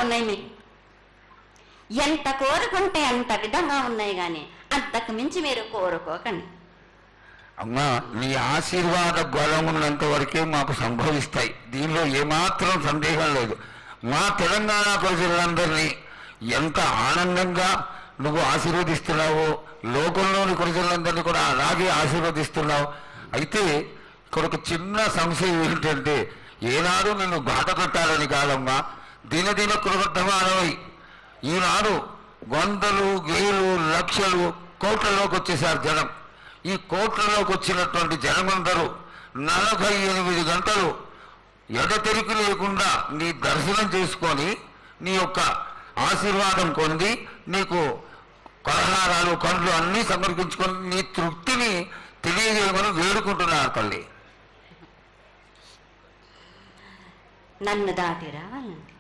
ఉన్నాయి మీకు. ఎంత కోరుకుంటే అంత విధంగా ఉన్నాయి, కానీ అంతకు మించి మీరు కోరుకోకండి. అమ్మా, నీ ఆశీర్వాద బలం ఉన్నంత వరకే మాకు సంభవిస్తాయి, దీనిలో ఏమాత్రం సందేహం లేదు. మా తెలంగాణ ప్రజలందరినీ ఎంత ఆనందంగా నువ్వు ఆశీర్వదిస్తున్నావో లోకంలోని ప్రజలందరినీ కూడా అలాగే ఆశీర్వదిస్తున్నావు. అయితే ఇక్కడ ఒక చిన్న సంశయం ఏంటంటే, ఏనాడు నిన్ను బాధ కట్టాలని కాదమ్మా, దినదిన కృతమానమై ఈనాడు వందలు వేలు లక్షలు కోట్లలోకి వచ్చేసారు జనం. ఈ కోట్లలోకి వచ్చినటువంటి జనమందరూ 48 గంటలు ఎడతెరికి లేకుండా నీ దర్శనం చేసుకొని నీ యొక్క ఆశీర్వాదం పొంది నీకు పలహారాలు కండ్లు అన్నీ సమర్పించుకొని నీ తృప్తిని తెలియజేయమని వేడుకుంటున్నారు తల్లి. నన్ను దాటి రావాలంటే,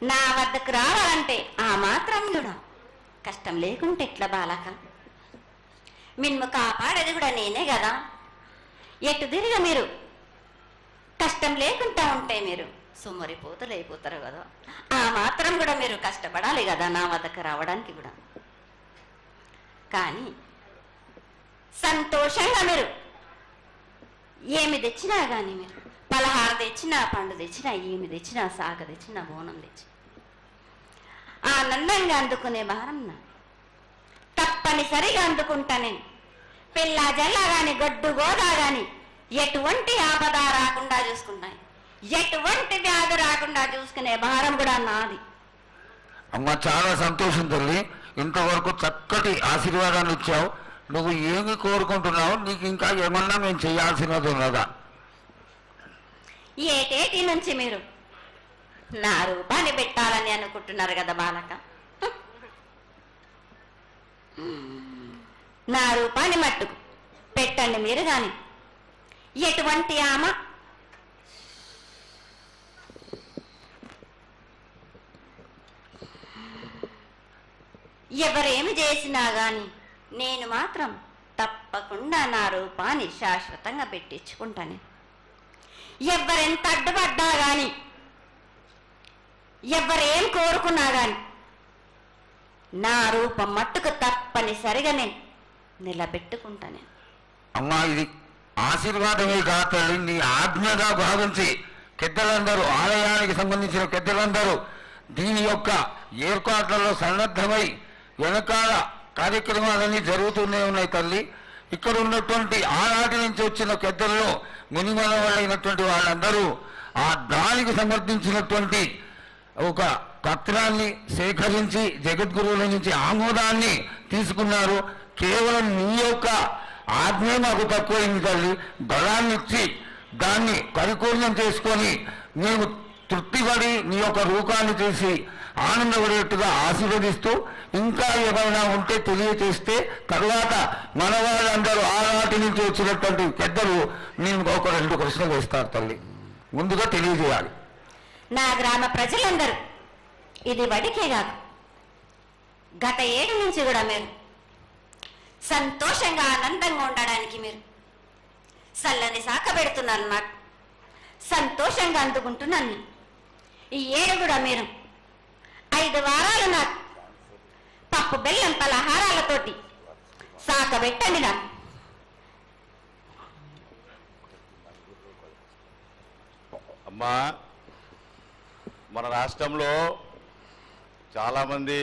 నా వద్దకు రావాలంటే ఆ మాత్రం కూడా కష్టం లేకుంటే ఎట్లా బాలక? మిన్ను కాపాడేది కూడా నేనే కదా. ఎటు తిరిగి మీరు కష్టం లేకుండా ఉంటే మీరు సుమ్మరిపోతలైపోతారు కదా. ఆ మాత్రం కూడా మీరు కష్టపడాలి కదా నా వద్దకు రావడానికి కూడా. కానీ సంతోషంగా మీరు ఏమి తెచ్చినా కానీ, మీరు పలహారం తెచ్చినా, పండు తెచ్చినా, ఏమి తెచ్చినా, సాగ తెచ్చినా, బోనం తెచ్చి ఆనందంగా అందుకునే భారం నా తప్పనిసరిగా అందుకుంటా నేను. పిల్ల జల్లా కానీ గొడ్డు గోదా కానీ ఎటువంటి ఆపద రాకుండా చూసుకుంటాను, ఎటువంటి వ్యాధి రాకుండా చూసుకునే భారం కూడా నాది. అమ్మ, చాలా సంతోషం తల్లి. ఇంతవరకు చక్కటి ఆశీర్వాదాన్ని ఇచ్చావు. నువ్వు ఏమి కోరుకుంటున్నావు? నీకు ఇంకా ఏమన్నా మేము చేయాల్సినది ఉన్నదా? ఏటేటి నుంచి మీరు నా రూపాన్ని పెట్టాలని అనుకుంటున్నారు కదా బాలక. నా రూపాన్ని మట్టుకు పెట్టండి మీరు. కానీ ఎటువంటి ఆమ ఎవరేమి చేసినా గాని నేను మాత్రం తప్పకుండా నా రూపాన్ని శాశ్వతంగా పెట్టించుకుంటాను. ఎవరెంత అడ్డుపడ్డా గాని, ఎవరేం కోరుకున్నా గాని నా రూపం మట్టుకు తప్పనిసరిగా నేను నిలబెట్టుకుంటాను. అమ్మా, ఇది ఆశీర్వాదమే కాదు, నీ ఆజ్ఞగా భావించి పెద్దలందరూ, ఆలయానికి సంబంధించిన పెద్దలందరూ దీని యొక్క ఏర్పాట్లలో సన్నద్ధమై వెనకాల కార్యక్రమాలన్నీ జరుగుతూనే ఉన్నాయి తల్లి. ఇక్కడ ఉన్నటువంటి ఆనాటి నుంచి వచ్చిన పెద్దల్లో మునిమల వాళ్ళైనటువంటి వాళ్ళందరూ ఆ దానికి సమర్థించినటువంటి ఒక పత్రాన్ని సేకరించి జగద్గురువుల నుంచి ఆమోదాన్ని తీసుకున్నారు. కేవలం నీ యొక్క ఆజ్ఞే మాకు తక్కువైంది తల్లి. బలాన్ని ఇచ్చి దాన్ని పరిపూర్ణం చేసుకొని మేము తృప్తిపడి నీ యొక్క రూపాన్ని చూసి ఆనందపడేట్టుగా ఆశీర్వదిస్తూ, ఇంకా ఏమైనా ఉంటే తెలియచేస్తే తరువాత మన వాళ్ళందరూ ఆనాటి నుంచి వచ్చినటువంటి పెద్దలు నేను ఒక 2 ప్రశ్నలు వేస్తారు తల్లి. ముందుగా తెలియజేయాలి. నా గ్రామ ప్రజలందరూ ఇది వడికే కాదు, గత 7 నుంచి కూడా మీరు సంతోషంగా ఆనందంగా ఉండడానికి మీరు చల్లని సాక పెడుతున్నారు. నాకు సంతోషంగా అందుకుంటున్నాను. ఈ 7 కూడా మీరు 5 వారాలు నాకు పప్పు బెల్లం పలహారాలతోటి సాక పెట్టండి. నాకు అమ్మా, మన రాష్ట్రంలో చాలామంది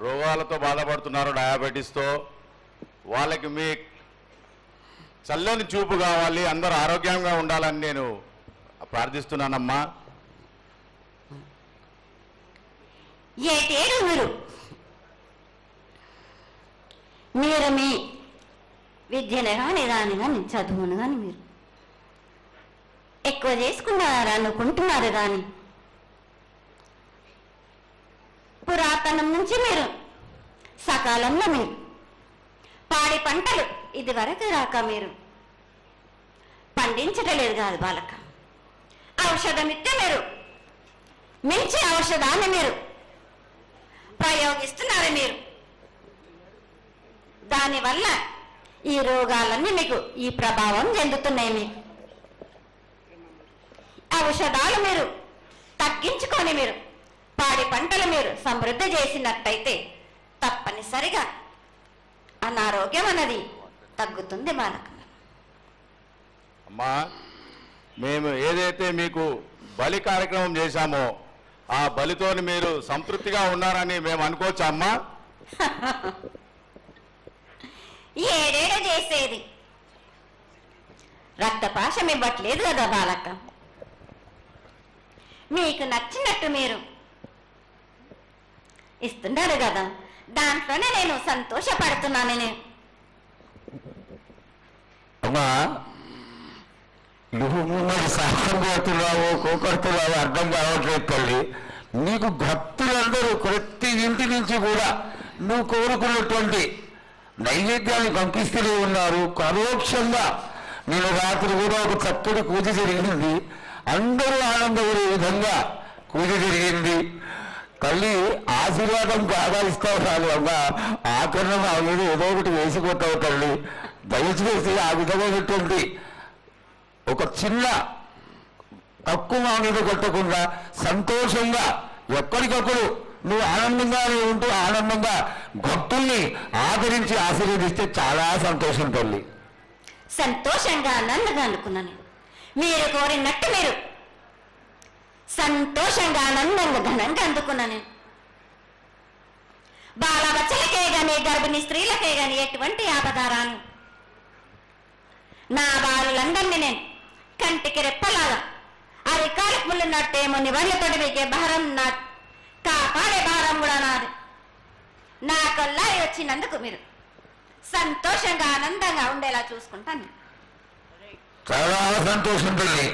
రోగాలతో బాధపడుతున్నారు, డయాబెటీస్తో. వాళ్ళకి మీ చల్లని చూపు కావాలి, అందరూ ఆరోగ్యంగా ఉండాలని నేను ప్రార్థిస్తున్నానమ్మా. ఏటేడు మీరు మీ విద్యను కానీ దాని కానీ చదువును కానీ మీరు ఎక్కువ చేసుకున్నారు అనుకుంటున్నారు. కానీ పురాతనం నుంచి మీరు సకాలంలో మీరు పాడి పంటలు ఇది వరకు రాక మీరు పండించటలేదు కాదు బాలక. ఔషధం ఇస్తే మీరు మించి ఔషధాన్ని మీరు ప్రయోగిస్తున్నారు. మీరు దానివల్ల ఈ రోగాలన్నీ మీకు ఈ ప్రభావం చెందుతున్నాయి. మీకు ఔషధాలు మీరు తగ్గించుకొని మీరు పాడి పంటలు మీరు సమృద్ధి చేసినట్టయితే తప్పనిసరిగా అనారోగ్యం అన్నది తగ్గుతుంది బాలక. అమ్మా, మేము ఏదైతే మీకు బలి కార్యక్రమం చేశామో ఆ బలితోని మీరు సంతృప్తిగా ఉన్నారని మేము అనుకోవచ్చా అమ్మా? ఏడేడ చేసేది రక్తపాశం ఇవ్వట్లేదు కదా బాలక. మీకు నచ్చినట్టు మీరు ఇస్తున్నారు కదా, దాంట్లోనే నేను సంతోషపడుతున్నాను. నేను అమ్మా, నువ్వు మరి సాహసం కొడుతున్నావో కోకొడుతున్నావో అర్థం కావట్లేదు తల్లి. నీకు భక్తులందరూ ప్రతి ఇంటి నుంచి కూడా నువ్వు కోరుకున్నటువంటి నైవేద్యాన్ని పంపిస్తూనే ఉన్నారు. పరోక్షంగా నేను రాత్రి కూడా ఒక చక్కటి పూజ జరిగింది. అందరూ ఆనందపడే విధంగా పూజ జరిగింది. తల్లి ఆశీర్వాదం బాగా ఇస్తావు చాలు అమ్మా, ఆకరణ మా మీద ఏదో ఒకటి వేసిపోతావు తల్లి. దయచేసి ఆ విధమైనటువంటి ఒక చిన్న తక్కువ మా మీద కొట్టకుండా సంతోషంగా ఎప్పటికప్పుడు నువ్వు ఆనందంగానే ఉంటూ ఆనందంగా భక్తుల్ని ఆదరించి ఆశీర్వదిస్తే చాలా సంతోషం తల్లి. సంతోషంగా ఆనందంగా అనుకున్నాను. మీరు కోరినట్టు మీరు సంతోషంగా ఆనందంగా ఘనంగా అందుకున్నాను. బాలబచ్చలకే గాని గర్భిణీ స్త్రీలకే గాని ఎటువంటి ఆపదారాను నా బాలులందరినీ నేను కంటికి రెప్పలాగా అరికాలకు ముళ్ళున్నట్టేమో నిబంధతోటి మీకే భారం నా కాపాడే భారం కూడా నాది. నా కొల్లా వచ్చినందుకు మీరు సంతోషంగా ఆనందంగా ఉండేలా చూసుకుంటాను. చాలా సంతోషం తల్లి.